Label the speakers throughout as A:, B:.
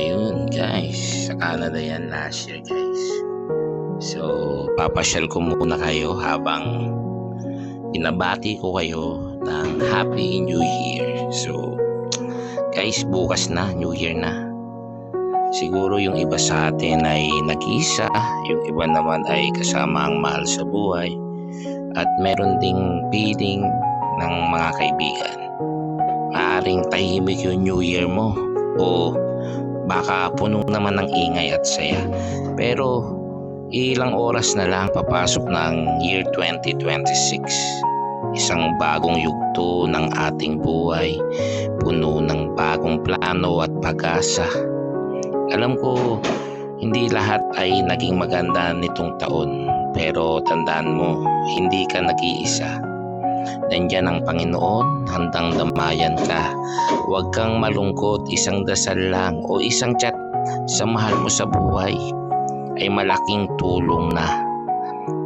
A: ayun guys, sa Canada yan last year guys. So papasyal ko muna kayo habang binabati ko kayo ng Happy New Year. So guys, bukas na, New Year na. Siguro yung iba sa atin ay nag-iisa, yung iba naman ay kasama ang mahal sa buhay, at meron ding feeling ng mga kaibigan. Maaring tahimik yung New Year mo, o baka puno naman ng ingay at saya. Pero ilang oras na lang papasok ng year 2026. Isang bagong yugto ng ating buhay, puno ng bagong plano at pag-asa. Alam ko, hindi lahat ay naging maganda nitong taon, pero tandaan mo, hindi ka nag-iisa. Nandiyan ang Panginoon, handang damayan ka. Huwag kang malungkot, isang dasal lang o isang chat sa mahal mo sa buhay ay malaking tulong na.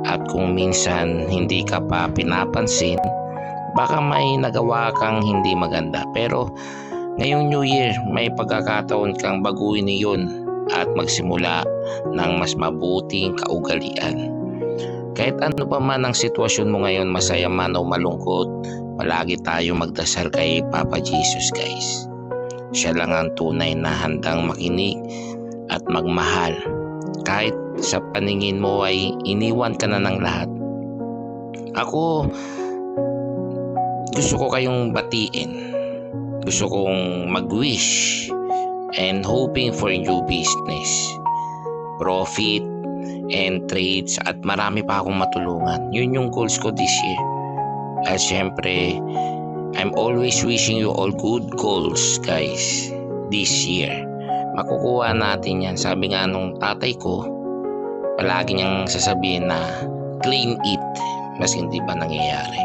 A: At kung minsan hindi ka pa pinapansin, baka may nagawa kang hindi maganda. Pero ngayong New Year, may pagkakataon kang baguhin iyon at magsimula ng mas mabuting kaugalian. Kahit ano pa man ang sitwasyon mo ngayon, masaya man o malungkot, palagi tayo magdasal kay Papa Jesus guys. Siya lang ang tunay na handang makinig at magmahal. Kahit sa paningin mo ay iniwan ka na ng lahat. Ako, gusto ko kayong batiin. Gusto kong mag-wish and hoping for new business, profit, and trades, at marami pa akong matulungan. Yun yung goals ko this year. At syempre, I'm always wishing you all good goals guys this year. Makukuha natin yan. Sabi nga nung tatay ko, palagi niyang sasabihin na claim it, mas hindi pa nangyayari.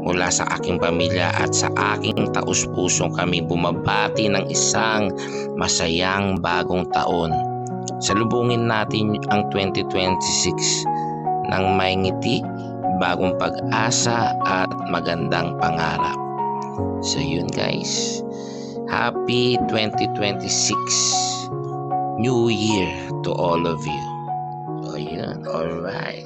A: Mula sa aking pamilya at sa aking taus-pusong kami bumabati ng isang masayang bagong taon. Salubungin natin ang 2026 ng may ngiti, bagong pag-asa at magandang pangarap. So yun guys, Happy 2026 New Year to all of you. O yun, alright.